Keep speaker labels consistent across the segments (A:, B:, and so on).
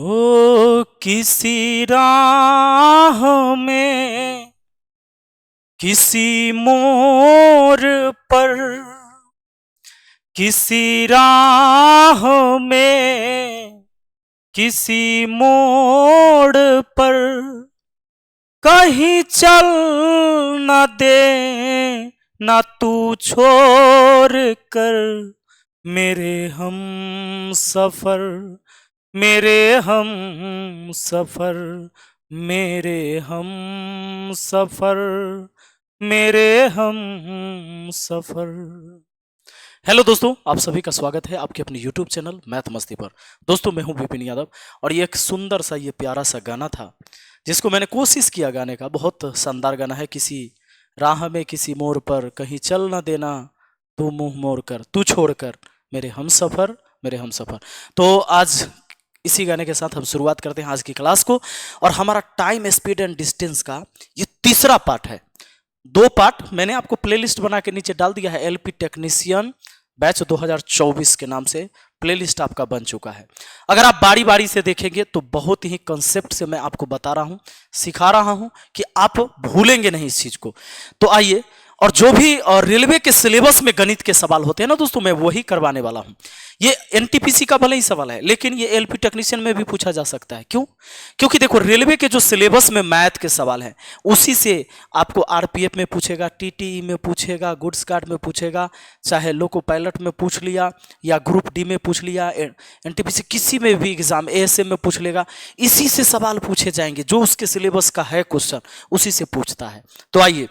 A: ओ किसी राह में किसी मोड़ पर, किसी राह में किसी मोड़ पर कहीं चल न दे न तू छोड़ कर मेरे हम सफर, मेरे हम सफर, मेरे हम सफर, मेरे हम सफर। हेलो दोस्तों, आप सभी का स्वागत है आपके अपने यूट्यूब चैनल मैथ मस्ती पर। दोस्तों मैं हूं विपिन यादव और ये एक सुंदर सा ये प्यारा सा गाना था जिसको मैंने कोशिश किया गाने का। बहुत शानदार गाना है। किसी राह में किसी मोड़ पर कहीं चल न देना तू मुंह मोड़ कर, तू छोड़ कर मेरे हम सफर, मेरे हम सफर। तो आज इसी गाने के साथ हम शुरुआत करते हैं आज की क्लास को। और हमारा टाइम स्पीड एंड डिस्टेंस का ये तीसरा पार्ट है। दो पार्ट मैंने आपको प्लेलिस्ट बना के नीचे डाल दिया है। एलपी टेक्नीशियन बैच 2024 के नाम से प्लेलिस्ट आपका बन चुका है। अगर आप बारी बारी से देखेंगे तो बहुत ही कंसेप्ट से मैं आपको बता रहा हूं, सिखा रहा हूं कि आप भूलेंगे नहीं इस चीज को। तो आइए, और जो भी रेलवे के सिलेबस में गणित के सवाल होते हैं ना दोस्तों, मैं वही करवाने वाला हूं। ये एनटीपीसी का भले ही सवाल है लेकिन ये एलपी टेक्नीशियन में भी पूछा जा सकता है। क्यों? क्योंकि देखो रेलवे के जो सिलेबस में मैथ के सवाल हैं उसी से आपको आरपीएफ में पूछेगा, टीटीई में पूछेगा, गुड्स कार्ड में पूछेगा, चाहे लोको पायलट में पूछ लिया या ग्रुप डी में पूछ लिया, एनटीपीसी किसी में भी एग्जाम एएसएम में पूछ लेगा। इसी से सवाल पूछे जाएंगे, जो उसके सिलेबस का है क्वेश्चन उसी से पूछता है। तो आइए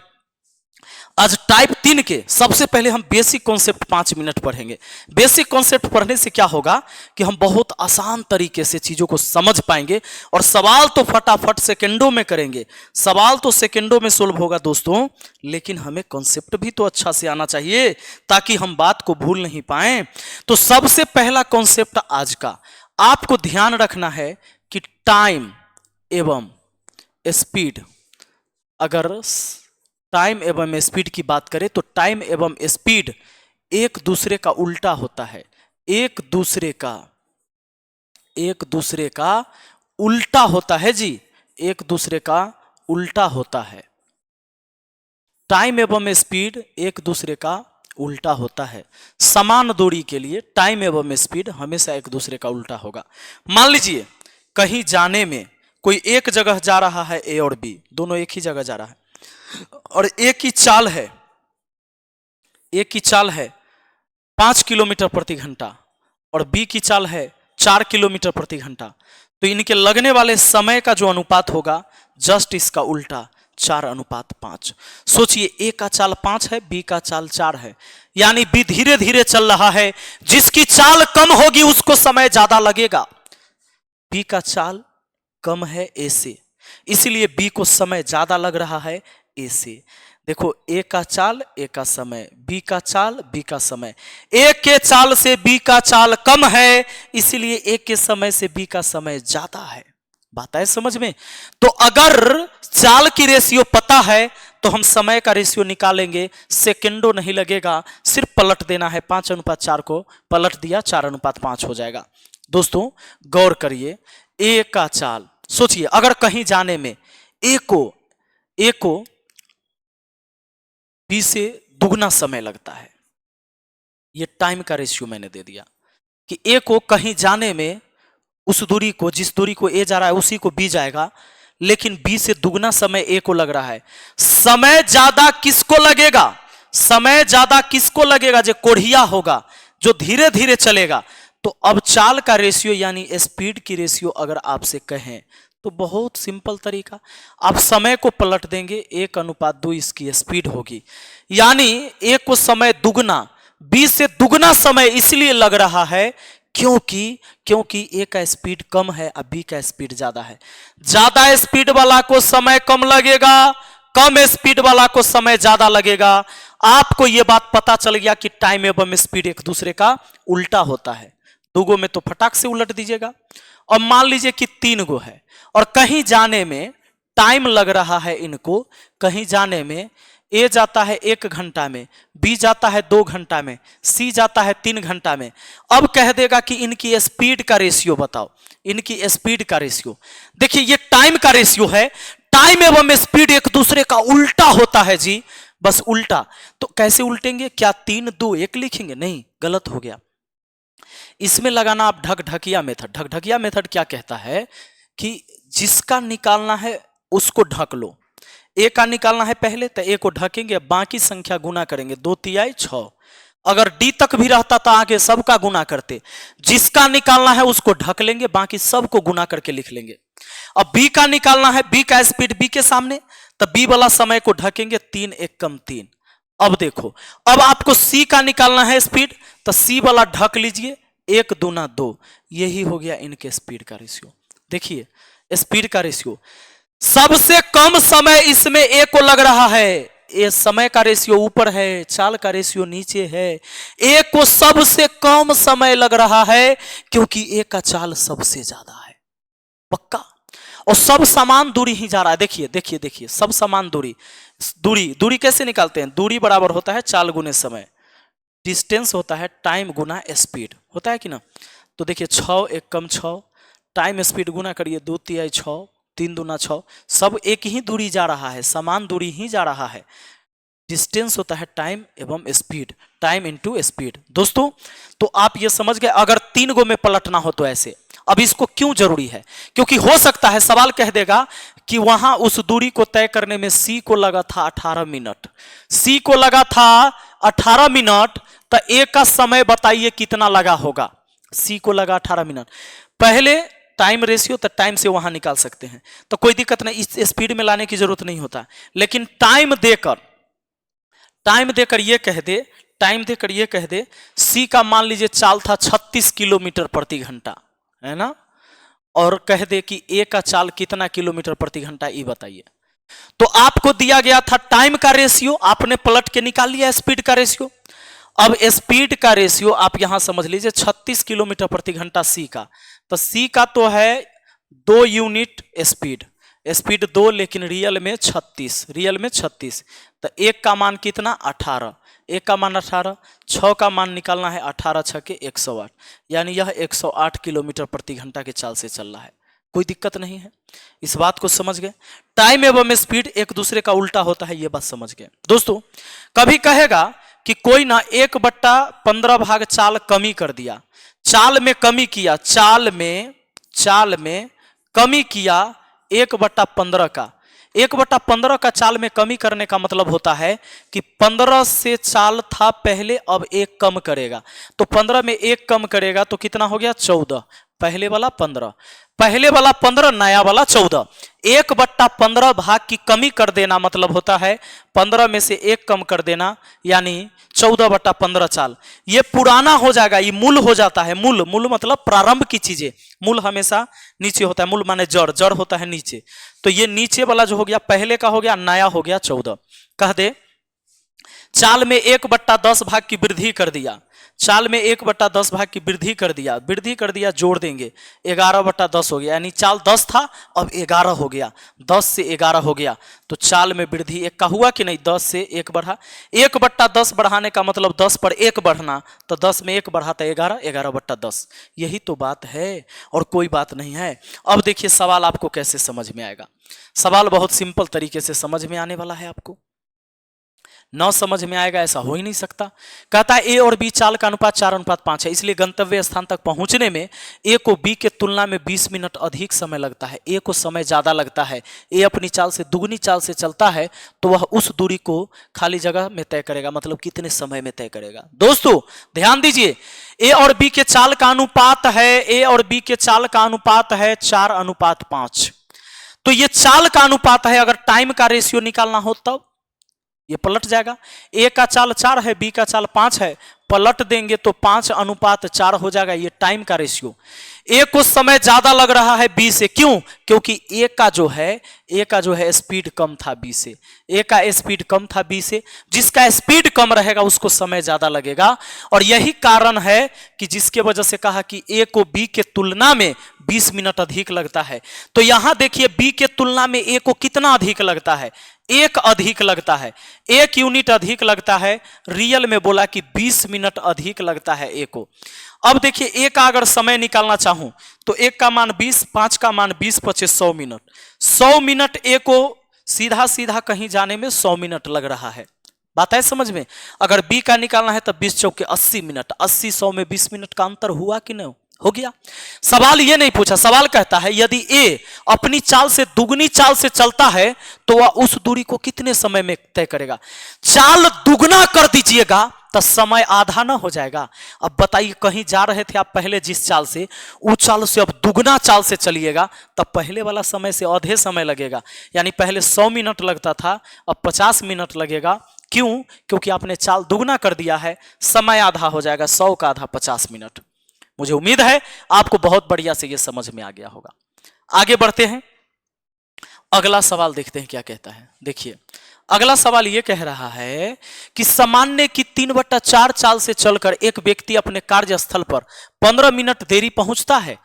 A: आज टाइप 3 के सबसे पहले हम बेसिक कॉन्सेप्ट 5 मिनट पढ़ेंगे। बेसिक कॉन्सेप्ट पढ़ने से क्या होगा कि हम बहुत आसान तरीके से चीजों को समझ पाएंगे और सवाल तो फटाफट सेकंडों में करेंगे। सवाल तो सेकंडों में सोल्व होगा दोस्तों, लेकिन हमें कॉन्सेप्ट भी तो अच्छा से आना चाहिए ताकि हम बात को भूल नहीं पाए। तो सबसे पहला कॉन्सेप्ट आज का आपको ध्यान रखना है कि टाइम एवं स्पीड, अगर टाइम एवं स्पीड की बात करें तो टाइम एवं स्पीड एक दूसरे का उल्टा होता है। एक दूसरे का उल्टा होता है जी, एक दूसरे का उल्टा होता है। टाइम एवं स्पीड एक दूसरे का उल्टा होता है। समान दूरी के लिए टाइम एवं स्पीड हमेशा एक दूसरे का उल्टा होगा। मान लीजिए कहीं जाने में कोई एक जगह जा रहा है, ए और बी दोनों एक ही जगह जा रहा है और एक ही चाल है 5 किलोमीटर प्रति घंटा और बी की चाल है 4 किलोमीटर प्रति घंटा। तो इनके लगने वाले समय का जो अनुपात होगा जस्ट इसका उल्टा, 4:5। सोचिए ए का चाल 5 है, बी का चाल 4 है, यानी बी धीरे धीरे चल रहा है। जिसकी चाल कम होगी उसको समय ज्यादा लगेगा। बी का चाल कम है ए से, इसलिए बी को समय ज्यादा लग रहा है ए से। देखो ए का चाल ए का समय, बी का चाल बी का समय। ए के चाल से बी का चाल कम है, इसलिए ए के समय से बी का समय ज्यादा है। बात है समझ में? तो अगर चाल की रेशियो पता है तो हम समय का रेशियो निकालेंगे, सेकंडों नहीं लगेगा, सिर्फ पलट देना है। 5:4 को पलट दिया, 4:5 हो जाएगा। दोस्तों गौर करिए, ए का चाल सोचिए, अगर कहीं जाने में ए को बी से दुगना समय लगता है। ये टाइम का रेशियो मैंने दे दिया कि ए को कहीं जाने में उस दूरी को, जिस दूरी को ए जा रहा है उसी को बी जाएगा, लेकिन बी से दुगना समय ए को लग रहा है। समय ज्यादा किसको लगेगा? समय ज्यादा किसको लगेगा? जो कोढ़िया होगा, जो धीरे धीरे चलेगा। तो अब चाल का रेशियो यानी स्पीड की रेशियो अगर आपसे कहें तो बहुत सिंपल तरीका, आप समय को पलट देंगे, 1:2 इसकी स्पीड होगी। यानी ए को समय दुगना, बी से दुगना समय इसलिए लग रहा है क्योंकि ए का स्पीड कम है और बी का स्पीड ज्यादा है। ज्यादा स्पीड वाला को समय कम लगेगा, कम स्पीड वाला को समय ज्यादा लगेगा। आपको यह बात पता चल गया कि टाइम एवं स्पीड एक दूसरे का उल्टा होता है। दुगो में तो फटाक से उलट दीजिएगा। और मान लीजिए कि 3 गो है और कहीं जाने में टाइम लग रहा है इनको, कहीं जाने में ए जाता है 1 घंटा में, बी जाता है 2 घंटा में, सी जाता है 3 घंटा में। अब कह देगा कि इनकी स्पीड का रेशियो बताओ, इनकी स्पीड का रेशियो। देखिए ये टाइम का रेशियो है, टाइम एवं स्पीड एक दूसरे का उल्टा होता है जी, बस उल्टा। तो कैसे उल्टेंगे? क्या 3 2 1 लिखेंगे? नहीं, गलत हो गया। इसमें लगाना आप ढकढकिया मेथड। ढकढकिया मेथड क्या कहता है कि जिसका निकालना है उसको ढक लो। ए का निकालना है पहले तो ए को ढकेंगे, बाकी संख्या गुना करेंगे, 2 तिहाई 6। अगर डी तक भी रहता तो आगे सबका गुना करते। जिसका निकालना है उसको ढक लेंगे, बाकी सबको गुना करके लिख लेंगे। अब बी का निकालना है, बी का स्पीड बी के सामने, तो बी वाला समय को ढकेंगे, 3 1 कम 3। अब देखो, अब आपको सी का निकालना है स्पीड, तो सी वाला ढक लीजिए, 1 दूना 2। यही हो गया इनके स्पीड का रेशियो। देखिए स्पीड का रेशियो, सबसे कम समय इसमें ए को लग रहा है, ये समय का रेशियो ऊपर है, चाल का रेशियो नीचे है। ए को सबसे कम समय लग रहा है क्योंकि ए का चाल सबसे ज्यादा है, पक्का। और सब समान दूरी ही जा रहा है। देखिए देखिए देखिए, सब समान दूरी। दूरी कैसे निकालते हैं? दूरी बराबर होता है चाल गुने समय, डिस्टेंस होता है टाइम गुना स्पीड, होता है कि ना। तो देखिए 6 1 कम 6, टाइम स्पीड गुना करिए, 2 तिहाई 6, 3 दूना 6। सब एक ही दूरी जा रहा है, समान दूरी ही जा रहा है। डिस्टेंस होता है टाइम एवं स्पीड, टाइम इनटू स्पीड। दोस्तों तो आप ये समझ गए, अगर 3 गो में पलटना हो तो ऐसे। अब इसको क्यों जरूरी है? क्योंकि हो सकता है सवाल कह देगा कि वहां उस दूरी को तय करने में सी को लगा था 18 मिनट, सी को लगा था 18 मिनट, तो ए का समय बताइए कितना लगा होगा? सी को लगा 18 मिनट। पहले टाइम रेशियो, तो टाइम से वहां निकाल सकते हैं, तो कोई दिक्कत नहीं, इस स्पीड में लाने की जरूरत नहीं होता। लेकिन टाइम देकर ये कह दे, टाइम देकर ये कह दे, सी का मान लीजिए चाल था 36 किलोमीटर प्रति घंटा, है ना, और कह दे कि ए का चाल कितना किलोमीटर प्रति घंटा, ये बताइए। तो आपको दिया गया था टाइम का रेशियो, आपने पलट के निकाल लिया स्पीड का रेशियो। अब स्पीड का रेशियो आप यहां समझ लीजिए 36 किलोमीटर प्रति घंटा सी का, तो सी का तो है 2 यूनिट स्पीड, स्पीड 2 लेकिन रियल में 36, रियल में 36। तो एक का मान कितना? 18, एक का मान 18, 6 का मान निकालना है, 18 6 के 108, यानी यह 108 किलोमीटर प्रति घंटा के चाल से चल रहा है। कोई दिक्कत नहीं है, इस बात को समझ गए। टाइम एवं स्पीड एक दूसरे का उल्टा होता है, ये बात समझ गए। दोस्तों कभी कहेगा कि कोई ना 1/15 भाग चाल कमी कर दिया, चाल में कमी किया, चाल में कमी किया 1/15 का। 1/15 का चाल में कमी करने का मतलब होता है कि 15 से चाल था पहले, अब 1 कम करेगा, तो 15 में 1 कम करेगा तो कितना हो गया? 14। पहले वाला 15, पहले वाला 15, नया वाला 14। 1/15 भाग की कमी कर देना मतलब होता है 15 में से 1 कम कर देना, यानी 14/15 चाल। ये पुराना हो जाएगा, ये मूल हो जाता है। मूल मतलब प्रारंभ की चीजें, मूल हमेशा नीचे होता है, मूल माने जड़, जड़ होता है नीचे। तो ये नीचे वाला जो हो गया पहले का हो गया, नया हो गया 14। कह दे चाल में 1/10 भाग की वृद्धि कर दिया, चाल में 1/10 भाग की वृद्धि कर दिया, जोड़ देंगे 11/10 हो गया, यानी चाल 10 था अब 11 हो गया, 10 से 11 हो गया, तो चाल में वृद्धि 1 का हुआ कि नहीं? 10 से 1 बढ़ा, 1/10 बढ़ाने का मतलब 10 पर 1 बढ़ना, तो 10 में 1 बढ़ा तो 11, 11/10। यही तो बात है और कोई बात नहीं है। अब देखिए सवाल आपको कैसे समझ में आएगा। सवाल बहुत सिंपल तरीके से समझ में आने वाला है, आपको न समझ में आएगा ऐसा हो ही नहीं सकता। कहता है ए और बी चाल का अनुपात 4:5 है, इसलिए गंतव्य स्थान तक पहुंचने में ए को बी के तुलना में 20 मिनट अधिक समय लगता है। ए को समय ज्यादा लगता है, ए अपनी चाल से दुगनी चाल से चलता है, तो वह उस दूरी को खाली जगह में तय करेगा, मतलब कितने समय में तय करेगा। दोस्तों ध्यान दीजिए, ए और बी के चाल का अनुपात है, ए और बी के चाल का अनुपात है 4:5। तो ये चाल का अनुपात है, अगर टाइम का रेशियो निकालना हो तब ये पलट जाएगा। ए का चाल 4 है, बी का चाल 5 है, पलट देंगे तो 5:4 हो जाएगा, ये टाइम का रेशियो। ए को समय ज्यादा लग रहा है बी से, क्यों? क्योंकि ए का जो है स्पीड कम था बी से, ए का स्पीड कम था बी से, जिसका स्पीड कम रहेगा उसको समय ज्यादा लगेगा। और यही कारण है कि जिसके वजह से कहा कि ए को बी के तुलना में 20 मिनट अधिक लगता है। तो यहां देखिए बी के तुलना में ए को कितना अधिक लगता है? एक अधिक लगता है, 1 यूनिट अधिक लगता है। रियल में बोला कि 20 मिनट अधिक लगता है ए को। अब देखिए ए का अगर समय निकालना चाहूं तो 1 का मान 20, 5 का मान 20, 25 100 मिनट। 100 मिनट ए को सीधा सीधा कहीं जाने में 100 मिनट लग रहा है। बात है समझ में। अगर बी का निकालना है तो 20 चौके 80 मिनट, 80 100 में 20 मिनट का अंतर हुआ कि नहीं? हो गया। सवाल ये नहीं पूछा, सवाल कहता है यदि ए अपनी चाल से दुगनी चाल से चलता है तो वह उस दूरी को कितने समय में तय करेगा। चाल दुगना कर दीजिएगा तो समय आधा ना हो जाएगा। अब बताइए, कहीं जा रहे थे आप पहले जिस चाल से, उस चाल से अब दुगना चाल से चलिएगा तब पहले वाला समय से आधे समय लगेगा। यानी पहले 100 मिनट लगता था, अब 50 मिनट लगेगा। क्यों? क्योंकि आपने चाल दुगना कर दिया है, समय आधा हो जाएगा, 100 का आधा 50 मिनट। मुझे उम्मीद है आपको बहुत बढ़िया से यह समझ में आ गया होगा। आगे बढ़ते हैं, अगला सवाल देखते हैं क्या कहता है। देखिए अगला सवाल यह कह रहा है कि सामान्य की 3/4 चाल से चलकर एक व्यक्ति अपने कार्यस्थल पर 15 मिनट देरी पहुंचता है।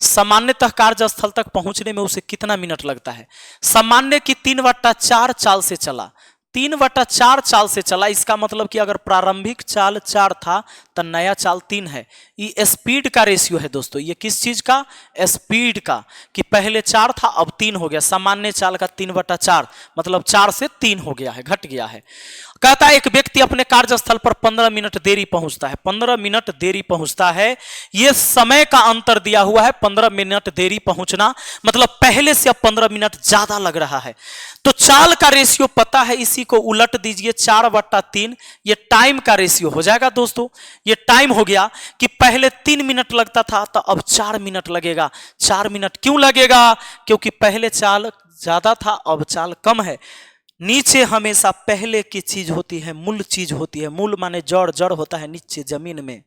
A: सामान्यतः कार्यस्थल तक पहुंचने में उसे कितना मिनट लगता है? सामान्य की 3/4 चाल से चला, 3/4 चाल से चला, इसका मतलब कि अगर प्रारंभिक चाल 4 था तो नया चाल 3 है। ये स्पीड का रेशियो है दोस्तों। ये किस चीज का? स्पीड का, कि पहले 4 था अब 3 हो गया। सामान्य चाल का 3/4 मतलब 4 से 3 हो गया है, घट गया है। कहता है एक व्यक्ति अपने कार्यस्थल पर 15 मिनट देरी पहुंचता है। 15 मिनट देरी पहुंचता है, यह समय का अंतर दिया हुआ है। 15 मिनट देरी पहुंचना मतलब पहले से अब 15 मिनट ज्यादा लग रहा है। तो चाल का रेशियो पता है, इसी को उलट दीजिए, 4/3, ये टाइम का रेशियो हो जाएगा दोस्तों। ये टाइम हो गया कि पहले 3 मिनट लगता था तो अब 4 मिनट लगेगा। 4 मिनट क्यों लगेगा? क्योंकि पहले चाल ज्यादा था, अब चाल कम है। नीचे हमेशा पहले की चीज होती है, मूल चीज होती है। मूल माने जड़, जड़ होता है नीचे जमीन में।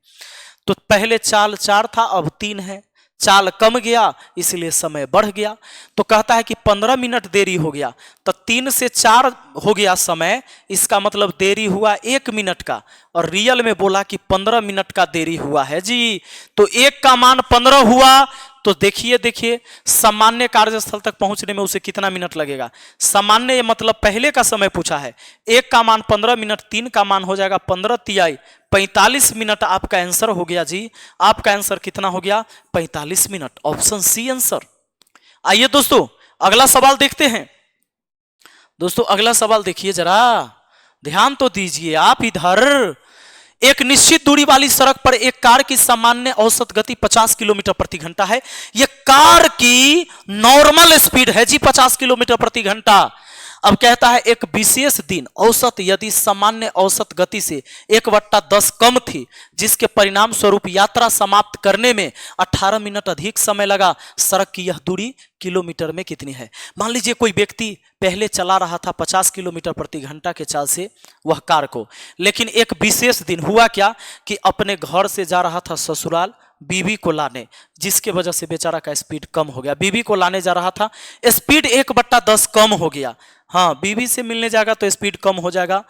A: तो पहले चाल 4 था अब 3 है, चाल कम गया इसलिए समय बढ़ गया। तो कहता है कि 15 मिनट देरी हो गया तो 3 से 4 हो गया समय, इसका मतलब देरी हुआ 1 मिनट का। और रियल में बोला कि 15 मिनट का देरी हुआ है जी। तो 1 का मान 15 हुआ। तो देखिए सामान्य कार्यस्थल तक पहुंचने में उसे कितना मिनट लगेगा। सामान्य मतलब पहले का समय पूछा है। 1 का मान 15 मिनट, 3 का मान हो जाएगा 15 तिहाई 45 मिनट। आपका आंसर हो गया जी। आपका आंसर कितना हो गया? 45 मिनट। Option C answer. आइए दोस्तों अगला सवाल देखते हैं। दोस्तों अगला सवाल देखिए जरा, ध्यान तो दीजिए आप इधर। एक निश्चित दूरी वाली सड़क पर एक कार की सामान्य औसत गति 50 किलोमीटर प्रति घंटा है। यह कार की नॉर्मल स्पीड है जी 50 किलोमीटर प्रति घंटा। अब कहता है एक विशेष दिन औसत यदि सामान्य औसत गति से 1/10 कम थी, जिसके परिणाम स्वरूप यात्रा समाप्त करने में 18 मिनट अधिक समय लगा, सड़क की यह दूरी किलोमीटर में कितनी है? मान लीजिए कोई व्यक्ति पहले चला रहा था 50 किलोमीटर प्रति घंटा के चाल से वह कार को, लेकिन एक विशेष दिन हुआ क्या कि अपने घर से जा रहा था ससुराल बीवी को लाने, जिसके वजह से बेचारा का स्पीड कम हो गया। बीवी को लाने जा रहा था, स्पीड 1/10 कम हो गया। हाँ, बीवी से मिलने जाएगा तो स्पीड कम हो जाएगा,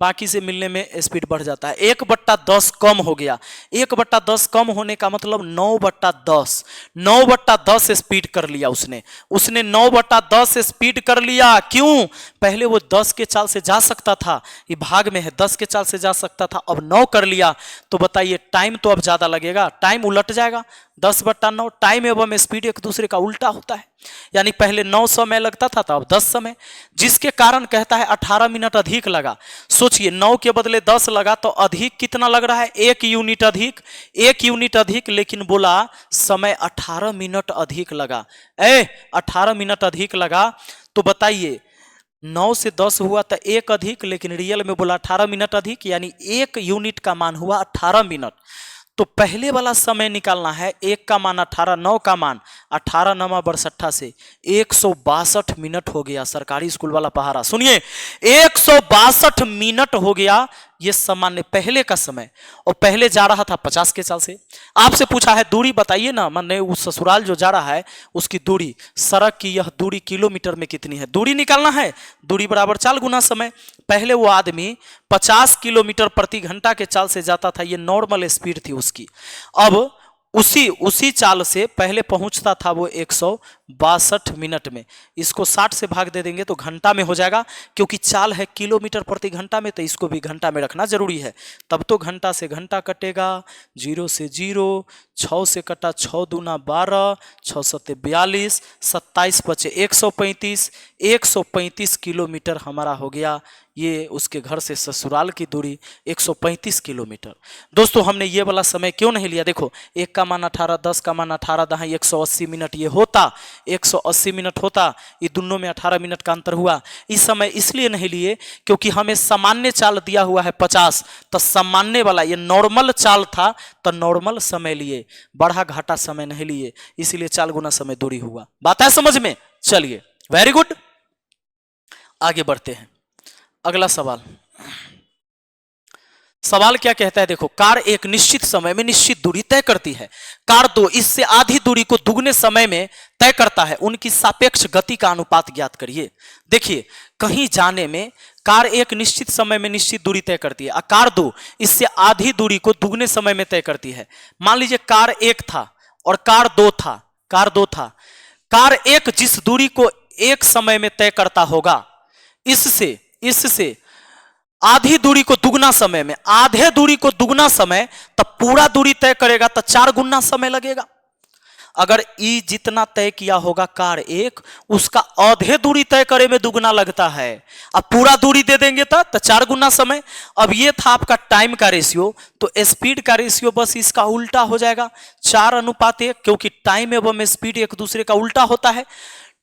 A: बाकी से मिलने में स्पीड बढ़ जाता है। 1/10 कम हो गया। 1/10 कम होने का मतलब 9/10, 9/10 स्पीड कर लिया उसने 9/10 स्पीड कर लिया। क्यों? पहले वो 10 के चाल से जा सकता था, ये भाग में है 10 के चाल से जा सकता था, अब 9 कर लिया। तो बताइए टाइम तो अब ज्यादा लगेगा, टाइम उलट जाएगा। 10/9 टाइम एवं स्पीड एक दूसरे का उल्टा होता है। यानी पहले 9 समय लगता था तो अब 10 समय, जिसके कारण कहता है 18 मिनट अधिक लगा। सोचिए 9 के बदले 10 लगा तो अधिक कितना लग रहा है? 1 यूनिट अधिक, 1 यूनिट अधिक, लेकिन बोला समय 18 मिनट अधिक लगा। 18 मिनट अधिक लगा। तो बताइए 9 से 10 हुआ तो 1 अधिक, लेकिन रियल में बोला 18 मिनट अधिक, यानी 1 यूनिट का मान हुआ 18 मिनट। तो पहले वाला समय निकालना है। 1 का मान 18, 9 का मान 18 9 62 से 162 मिनट हो गया। सरकारी स्कूल वाला पहाड़ा सुनिए, 162 मिनट हो गया ये सामान्य पहले का समय। और पहले जा रहा था 50 के चाल से। आपसे पूछा है दूरी बताइए ना, मैंने उस ससुराल जो जा रहा है उसकी दूरी, सड़क की यह दूरी किलोमीटर में कितनी है? दूरी निकालना है। दूरी बराबर चाल गुना समय। पहले वो आदमी 50 किलोमीटर प्रति घंटा के चाल से जाता था, ये नॉर्मल स्पीड थी उसकी। अब उसी उसी चाल से पहले पहुंचता था वो 162 मिनट में। इसको 60 से भाग दे देंगे तो घंटा में हो जाएगा, क्योंकि चाल है किलोमीटर प्रति घंटा में, तो इसको भी घंटा में रखना जरूरी है। तब तो घंटा से घंटा कटेगा, 0 से 0, 6 से कटा 6 दूना 12, 6 सत्ते 42, 27 बचे 135, 135 किलोमीटर हमारा हो गया। ये उसके घर से ससुराल की दूरी 135 किलोमीटर। दोस्तों हमने ये वाला समय क्यों नहीं लिया? देखो 1 का मान 18, 10 का मान 18, दहां 180 मिनट ये होता, 180 मिनट होता, ये दोनों में 18 मिनट का अंतर हुआ। इस समय इसलिए नहीं लिए क्योंकि हमें सामान्य चाल दिया हुआ है 50, तो सामान्य वाला ये नॉर्मल चाल था, तो नॉर्मल समय लिए, बढ़ा घाटा समय नहीं लिए, इसीलिए चाल गुना समय दूरी हुआ। बात है समझ में? चलिए वेरी गुड, आगे बढ़ते हैं। अगला सवाल, सवाल क्या कहता है? देखो, कार एक निश्चित समय में निश्चित दूरी तय करती है, कार 2 इससे आधी दूरी को दुगने समय में तय करता है, उनकी सापेक्ष गति का अनुपात ज्ञात करिए। देखिए, कहीं जाने में कार एक निश्चित समय में निश्चित दूरी तय करती है, और कार 2 इससे आधी दूरी को दुगने समय में तय करती है। मान लीजिए कार 1 था और कार 2 था, कार 2 था। कार 1 जिस दूरी को एक समय में तय करता होगा, इससे आधी दूरी को दुगना समय में, आधे दूरी को दुगना समय, तब पूरा दूरी तय करेगा तो 4 गुना समय लगेगा। अगर ई जितना तय किया होगा कार 1, उसका आधे दूरी तय करे में दुगना लगता है, अब पूरा दूरी दे देंगे तो 4 गुना समय। अब ये था आपका टाइम का रेशियो, तो स्पीड का रेशियो बस इसका उल्टा हो जाएगा, 4:1, क्योंकि टाइम एवं स्पीड एक दूसरे का उल्टा होता है।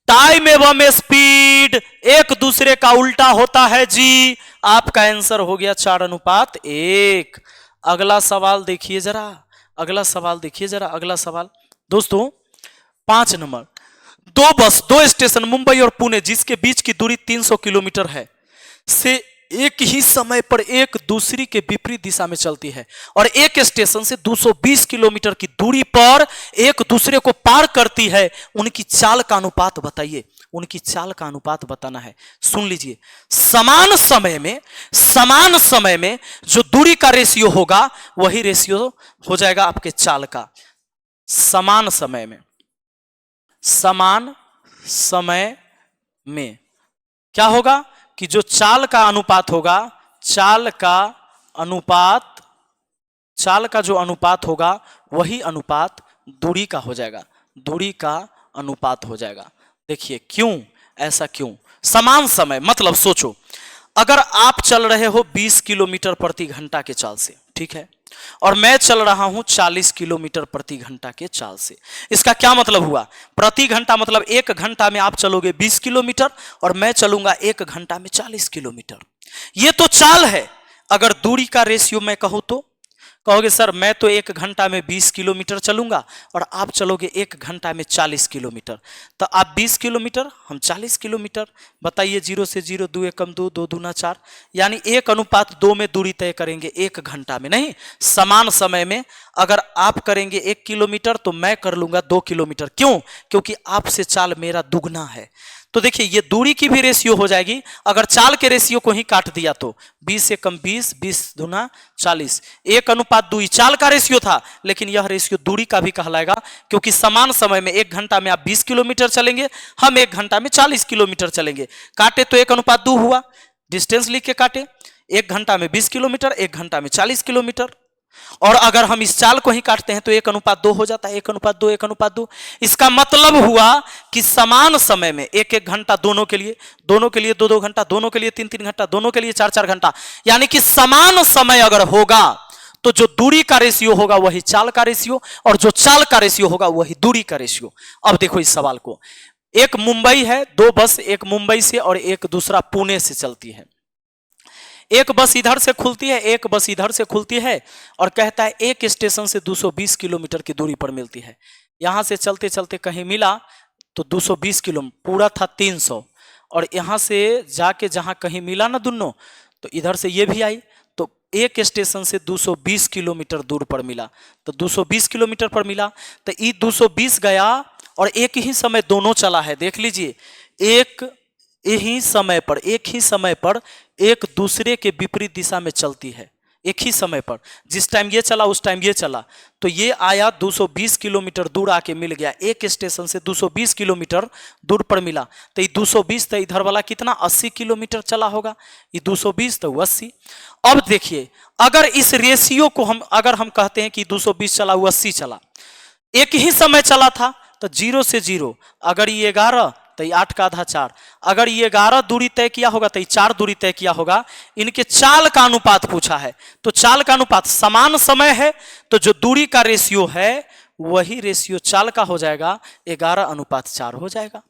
A: टाइम एवं स्पीड एक दूसरे का उल्टा होता है जी। आपका आंसर हो गया 4:1। अगला सवाल देखिए जरा, अगला सवाल देखिए जरा, अगला सवाल दोस्तों 5 नंबर। 2 बस 2 स्टेशन मुंबई और पुणे जिसके बीच की दूरी 300 किलोमीटर है से एक ही समय पर एक दूसरी के विपरीत दिशा में चलती है, और एक स्टेशन से 220 किलोमीटर की दूरी पर एक दूसरे को पार करती है, उनकी चाल का अनुपात बताइए। उनकी चाल का अनुपात बताना है। सुन लीजिए, समान समय में जो दूरी का रेशियो होगा वही रेशियो हो जाएगा आपके चाल का। समान समय में क्या होगा कि जो चाल का अनुपात होगा, चाल का जो अनुपात होगा वही अनुपात दूरी का हो जाएगा, दूरी का अनुपात हो जाएगा। देखिए क्यों, ऐसा क्यों? समान समय मतलब सोचो, अगर आप चल रहे हो 20 किलोमीटर प्रति घंटा के चाल से, ठीक है, और मैं चल रहा हूं 40 किलोमीटर प्रति घंटा के चाल से। इसका क्या मतलब हुआ? प्रति घंटा मतलब 1 घंटा में आप चलोगे 20 किलोमीटर और मैं चलूंगा 1 घंटा में 40 किलोमीटर। ये तो चाल है। अगर दूरी का रेशियो मैं कहूं तो कहोगे सर मैं तो 1 घंटा में 20 किलोमीटर चलूंगा और आप चलोगे 1 घंटा में 40 किलोमीटर, तो आप 20 किलोमीटर, हम 40 किलोमीटर। बताइए 0 से 0, 2 एकम 2, 2 दूना 4, यानी 1:2 में दूरी तय करेंगे 1 घंटा में, नहीं समान समय में। अगर आप करेंगे 1 किलोमीटर तो मैं कर लूंगा 2 किलोमीटर। क्यों? क्योंकि आपसे चाल मेरा दुगना है। तो देखिए ये दूरी की भी रेशियो हो जाएगी। अगर चाल के रेशियो को ही काट दिया तो 20 एकम 20, 20 दूना 40, 1:2 चाल का रेशियो था, लेकिन यह रेशियो दूरी का भी कहलाएगा, क्योंकि समान समय में 1 घंटा में आप 20 किलोमीटर चलेंगे, हम 1 घंटा में 40 किलोमीटर चलेंगे। काटे तो 1:2 हुआ, डिस्टेंस लिख के काटे। 1 घंटा में 20 किलोमीटर, 1 घंटा में 40 किलोमीटर। और अगर हम इस चाल को ही काटते हैं तो 1:2 हो जाता है, 1:2, 1:2। इसका मतलब हुआ कि समान समय में 1-1 घंटा दोनों के लिए 2-2 घंटा, दोनों के लिए 3-3 घंटा, दोनों के लिए 4-4 घंटा, यानी कि समान समय अगर होगा तो जो दूरी का रेशियो होगा वही चाल का रेशियो, और जो चाल का रेशियो होगा वही दूरी का रेशियो। अब देखो इस सवाल को, एक मुंबई है, 2 बस, एक मुंबई से और एक दूसरा पुणे से चलती है। एक बस इधर से खुलती है, एक बस इधर से खुलती है, और कहता है एक स्टेशन से 220 किलोमीटर की दूरी पर मिलती है। यहां से चलते चलते कहीं मिला तो 220 किलोमीटर, पूरा था 300, और यहां से जाके जहां कहीं मिला ना दोनों, तो इधर से ये भी आई, तो एक स्टेशन से 220 किलोमीटर दूर पर मिला, तो 220 किलोमीटर पर मिला, तो ये 220 गया और एक ही समय दोनों चला है। देख लीजिए, एक ही समय पर एक दूसरे के विपरीत दिशा में चलती है, एक ही समय पर, जिस टाइम ये चला उस टाइम ये चला, तो ये आया 220 किलोमीटर दूर आके मिल गया, एक स्टेशन से 220 किलोमीटर दूर पर मिला। तो ये 220 तो इधर वाला कितना 80 किलोमीटर चला होगा, ये 220 तो 80। अब देखिए अगर इस रेशियो को अगर हम कहते हैं कि 220 चला वो 80 चला, एक ही समय चला था, तो 0 से 0, अगर ये 11 तो ये 8 का आधा 4, अगर ये 11 दूरी तय किया होगा तो ये 4 दूरी तय किया होगा। इनके चाल का अनुपात पूछा है, तो चाल का अनुपात समान समय है, तो जो दूरी का रेशियो है वही रेशियो चाल का हो जाएगा, 11:4 हो जाएगा।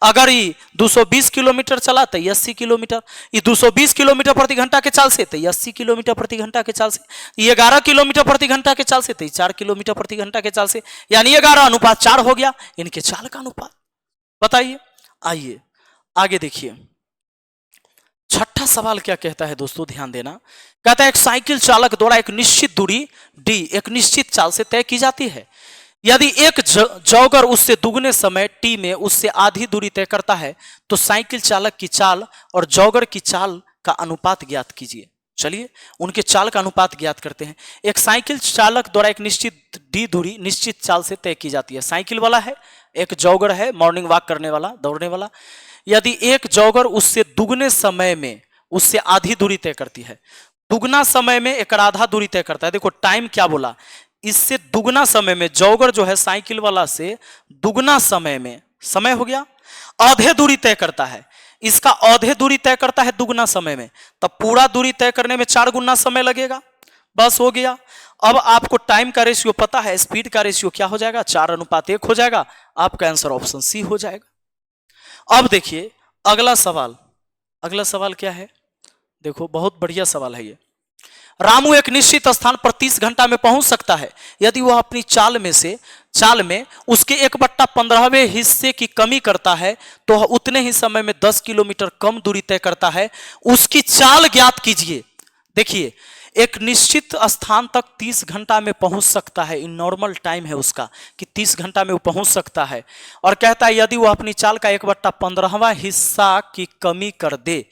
A: अगर ये 220 किलोमीटर चला तो ये 80 किलोमीटर, ये 220 किलोमीटर प्रति घंटा के चाल से तो ये 80 किलोमीटर प्रति घंटा के चाल से, ये 11 किलोमीटर प्रति घंटा के चाल से तो ये 4 किलोमीटर प्रति घंटा के चाल से, यानी 11:4 हो गया इनके चाल का अनुपात। बताइए, आइए आगे देखिए छठा सवाल क्या कहता है दोस्तों, ध्यान देना। कहता है एक साइकिल चालक द्वारा एक निश्चित दूरी d एक निश्चित चाल से तय की जाती है। यदि एक जॉगर उससे दुगने समय t में उससे आधी दूरी तय करता है तो साइकिल चालक की चाल और जॉगर की चाल का अनुपात ज्ञात कीजिए। चलिए उनके चाल का अनुपात ज्ञात करते हैं। एक साइकिल चालक द्वारा एक निश्चित d दूरी निश्चित चाल से तय की जाती है। साइकिल वाला है, एक जॉगर है मॉर्निंग वॉक करने वाला, दौड़ने वाला। यदि एक जॉगर उससे दुगने समय में उससे आधी दूरी तय करती है, दुगना समय में एक आधा दूरी तय करता है। देखो टाइम क्या बोला, इससे दुगना समय में जॉगर जो है साइकिल वाला से दुगना समय में, समय हो गया, आधे दूरी तय करता है, इसका आधे दूरी तय करता है दुगना समय में, तब पूरा दूरी तय करने में 4 गुना समय लगेगा। बस हो गया। अब आपको टाइम का रेशियो पता है, स्पीड का रेशियो क्या हो जाएगा, 4:1 हो जाएगा। आपका आंसर ऑप्शन सी हो जाएगा। अब देखिए अगला सवाल, अगला सवाल क्या है, देखो बहुत बढ़िया सवाल है ये। रामू एक निश्चित स्थान पर 30 घंटा में पहुंच सकता है यदि वह अपनी चाल में उसके 1/15वें हिस्से की कमी करता है तो वह उतने ही समय में 10 किलोमीटर कम दूरी तय करता है। उसकी चाल ज्ञात कीजिए। देखिए एक निश्चित स्थान तक 30 घंटा में पहुंच सकता है, इन नॉर्मल टाइम है उसका कि 30 घंटा में वो पहुंच सकता है, और कहता है यदि वह अपनी चाल का 1/15वां हिस्सा की कमी कर दे,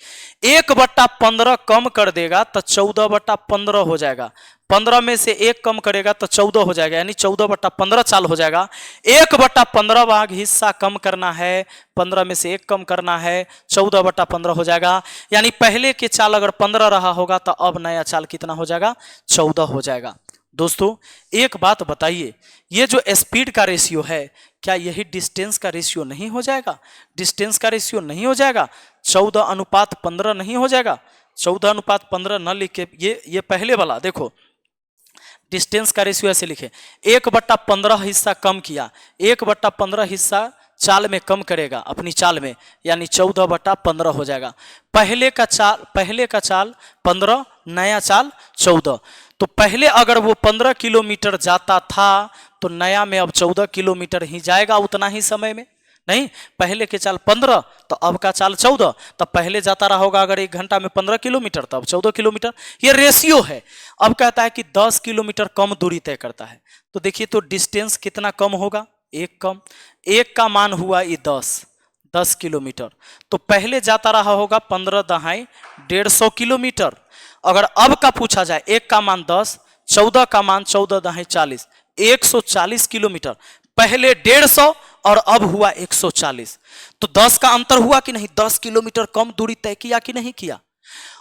A: 1/15 कम कर देगा तो 14/15 हो जाएगा, 15 में से 1 कम करेगा तो 14 हो जाएगा, यानी 14/15 चाल हो जाएगा। 1/15 भाग हिस्सा कम करना है, 15 में से 1 कम करना है, 14/15 हो जाएगा। यानी पहले के चाल अगर 15 रहा होगा तो अब नया चाल कितना हो जाएगा, 14 हो जाएगा। दोस्तों एक बात बताइए, ये जो स्पीड का रेशियो है क्या यही डिस्टेंस का रेशियो नहीं हो जाएगा? डिस्टेंस का रेशियो नहीं हो जाएगा, 14:15 नहीं हो जाएगा? 14:15 न लिख के ये पहले वाला देखो, डिस्टेंस का रेशियो ऐसे लिखे, 1/15 हिस्सा कम किया, 1/15 हिस्सा चाल में कम करेगा अपनी चाल में, यानी 14/15 हो जाएगा। पहले का चाल 15, नया चाल 14। तो पहले अगर वो 15 किलोमीटर जाता था तो नया में अब 14 किलोमीटर ही जाएगा उतना ही समय में। नहीं, पहले के चाल 15 तो अब का चाल 14, तब पहले जाता रहा होगा अगर 1 घंटा में 15 किलोमीटर तो अब 14 किलोमीटर, ये रेशियो है। अब कहता है कि 10 किलोमीटर कम दूरी तय करता है, तो देखिए तो डिस्टेंस कितना कम होगा, 1 कम, 1 का मान हुआ ये 10 किलोमीटर, तो पहले जाता रहा होगा 15 दहाई 150 किलोमीटर। अगर अब का पूछा जाए 1 का मान 10, 14 का मान 14 दहाई 40, 140 किलोमीटर, पहले 150 और अब हुआ 140, तो 10 का अंतर हुआ कि नहीं, 10 किलोमीटर कम दूरी तय किया कि नहीं किया।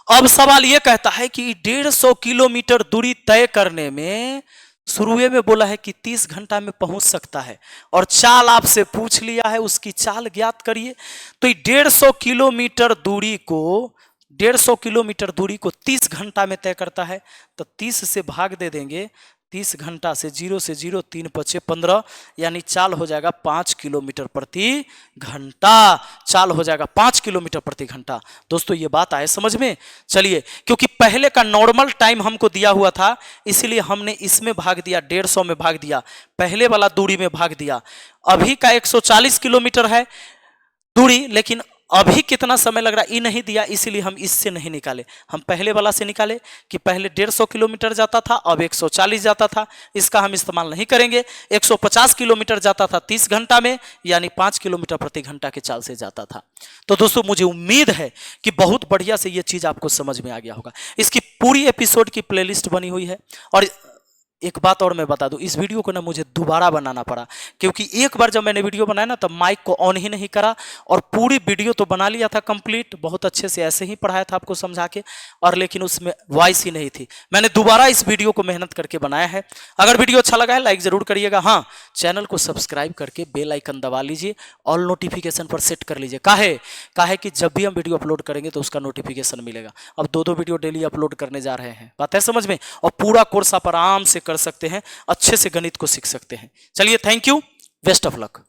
A: अब सवाल यह कहता है कि 150 किलोमीटर दूरी तय करने में शुरुए में बोला है कि 30 घंटा में पहुंच सकता है, और चाल आपसे पूछ लिया है, उसकी चाल ज्ञात करिए। तो 150 किलोमीटर दूरी को 30 घंटा में तय करता है, तो 30 से भाग दे देंगे, 30 घंटा से 0 से 0, 3 × 15, यानी चाल हो जाएगा 5 किलोमीटर प्रति घंटा, चाल हो जाएगा 5 किलोमीटर प्रति घंटा। दोस्तों ये बात आए समझ में? चलिए, क्योंकि पहले का नॉर्मल टाइम हमको दिया हुआ था, इसीलिए हमने इसमें भाग दिया, 150 में भाग दिया, पहले वाला दूरी में भाग दिया। अभी का 140 किलोमीटर है दूरी, लेकिन अभी कितना समय लग रहा है ये नहीं दिया, इसीलिए हम इससे नहीं निकाले, हम पहले वाला से निकाले कि पहले 150 किलोमीटर जाता था, अब 140 जाता था। इसका हम इस्तेमाल नहीं करेंगे। 150 किलोमीटर जाता था 30 घंटा में, यानी 5 किलोमीटर प्रति घंटा के चाल से जाता था। तो दोस्तों मुझे उम्मीद है कि बहुत बढ़िया से ये चीज़ आपको समझ में आ गया होगा। इसकी पूरी एपिसोड की प्लेलिस्ट बनी हुई है। और एक बात और मैं बता दूं, इस वीडियो को ना मुझे दोबारा बनाना पड़ा, क्योंकि एक बार जब मैंने वीडियो बनाया ना तब माइक को ऑन ही नहीं करा, और पूरी वीडियो तो बना लिया था कंप्लीट, बहुत अच्छे से ऐसे ही पढ़ाया था आपको समझा के, और लेकिन उसमें वॉइस ही नहीं थी। मैंने दोबारा इस वीडियो को मेहनत करके बनाया है। अगर वीडियो अच्छा लगा है लाइक जरूर करिएगा। हाँ, चैनल को सब्सक्राइब करके बेल आइकन दबा लीजिए, ऑल नोटिफिकेशन पर सेट कर लीजिए। काहे कि जब भी हम वीडियो अपलोड करेंगे तो उसका नोटिफिकेशन मिलेगा। अब 2-2 वीडियो डेली अपलोड करने जा रहे हैं, बात है समझ में, और पूरा कोर्स आप आराम से कर सकते हैं, अच्छे से गणित को सीख सकते हैं। चलिए, thank you, best of luck.